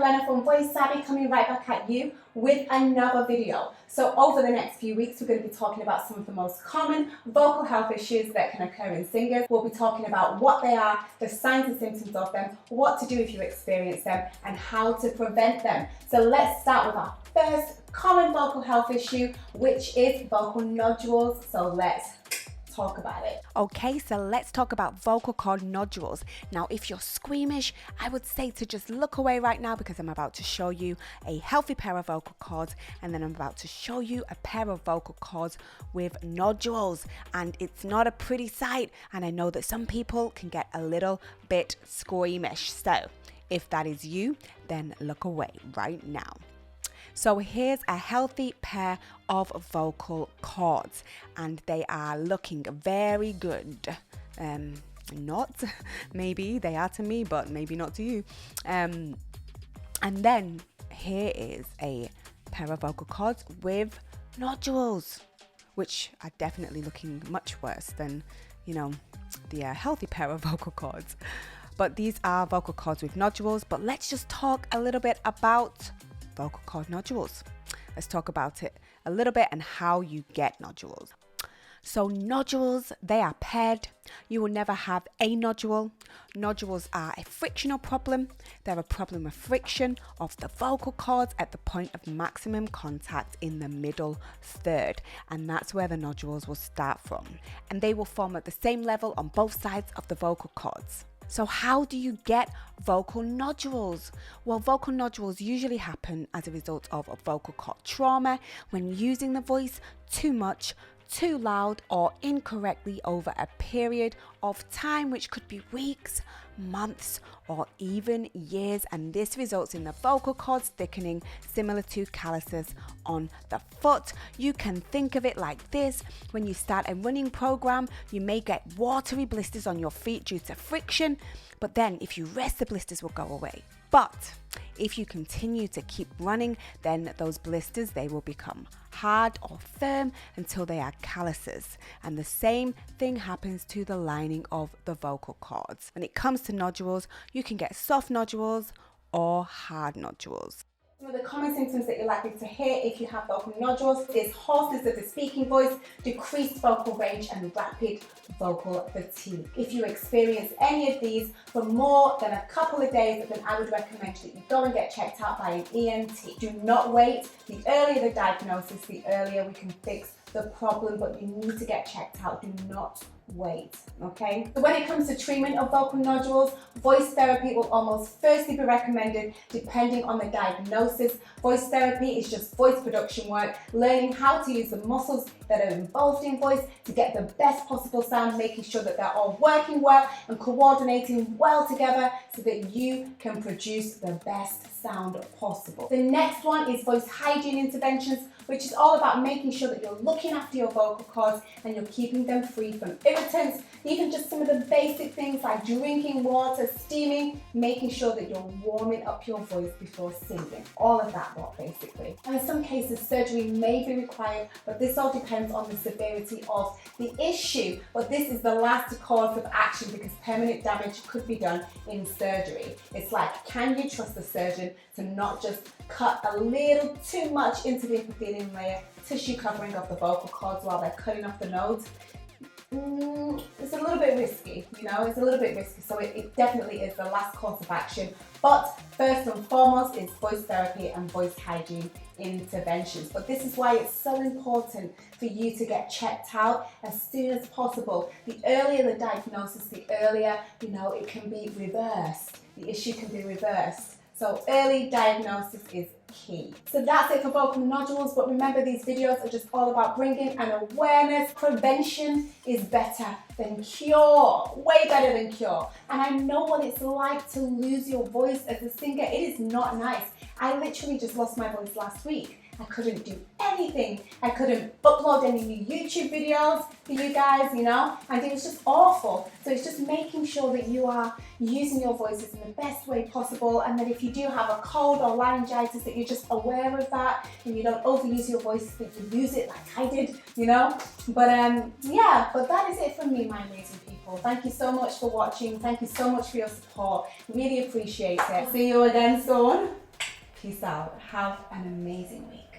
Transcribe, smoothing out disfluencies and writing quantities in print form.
Lena from Voice Savvy, coming right back at you with another video. So over the next few weeks, we're going to be talking about some of the most common vocal health issues that can occur in singers. We'll be talking about what they are, the signs and symptoms of them, what to do if you experience them, and how to prevent them. So let's start with our first common vocal health issue, which is vocal nodules. So let's talk about it. Okay, so let's talk about vocal cord nodules. Now, if you're squeamish, I would say to just look away right now, because I'm about to show you a healthy pair of vocal cords, and then I'm about to show you a pair of vocal cords with nodules, and it's not a pretty sight, and I know that some people can get a little bit squeamish. So if that is you, then look away right now. So here's a healthy pair of vocal cords, and they are looking very good. Not, maybe they are to me, but maybe not to you. And then here is a pair of vocal cords with nodules, which are definitely looking much worse than, the healthy pair of vocal cords. But these are vocal cords with nodules. But let's just talk a little bit about vocal cord nodules. Let's talk about it a little bit and how you get nodules. So nodules, they are paired. You will never have a nodule. Nodules are a frictional problem. They're a problem of friction of the vocal cords at the point of maximum contact in the middle third. And that's where the nodules will start from. And they will form at the same level on both sides of the vocal cords. So how do you get vocal nodules? Well, vocal nodules usually happen as a result of a vocal cord trauma, when using the voice too much, too loud, or incorrectly over a period of time, which could be weeks, months, or even years, and this results in the vocal cords thickening, similar to calluses on the foot. You can think of it like this: when you start a running program, you may get watery blisters on your feet due to friction, but then if you rest, the blisters will go away. But if you continue to keep running, then those blisters, they will become hard or firm until they are calluses. And the same thing happens to the lining of the vocal cords. When it comes to nodules, you can get soft nodules or hard nodules. Some of the common symptoms that you're likely to hear if you have vocal nodules is hoarseness of the speaking voice, decreased vocal range, and rapid vocal fatigue. If you experience any of these for more than a couple of days, then I would recommend that you go and get checked out by an ENT. Do not wait. The earlier the diagnosis, the earlier we can fix the problem, but you need to get checked out. Do not wait, okay? So when it comes to treatment of vocal nodules, voice therapy will almost firstly be recommended depending on the diagnosis. Voice therapy is just voice production work, learning how to use the muscles that are involved in voice to get the best possible sound, making sure that they're all working well and coordinating well together so that you can produce the best sound possible. The next one is voice hygiene interventions, which is all about making sure that you're looking after your vocal cords and you're keeping them free from irritants, even just some of the basic things like drinking water, steaming, making sure that you're warming up your voice before singing. All of that lot, basically. And in some cases, surgery may be required, but this all depends on the severity of the issue. But this is the last course of action because permanent damage could be done in surgery. It's like, can you trust the surgeon to not just cut a little too much into the epithelium layer, tissue covering of the vocal cords while they're cutting off the nodes? It's a little bit risky, it's a little bit risky. So it definitely is the last course of action. But first and foremost is voice therapy and voice hygiene interventions. But this is why it's so important for you to get checked out as soon as possible. The earlier the diagnosis, the earlier, it can be reversed. The issue can be reversed. So early diagnosis is key. So that's it for vocal nodules, but remember, these videos are just all about bringing an awareness. Prevention is better than cure, way better than cure. And I know what it's like to lose your voice as a singer. It is not nice. I literally just lost my voice last week. I couldn't do anything. I couldn't upload any new YouTube videos for you guys, and it was just awful. So it's just making sure that you are using your voices in the best way possible, and that if you do have a cold or laryngitis, that you're just aware of that and you don't overuse your voice, that you lose it like I did, But yeah, but that is it from me, my amazing people. Thank you so much for watching. Thank you so much for your support. Really appreciate it. See you again soon. Peace out. Have an amazing week.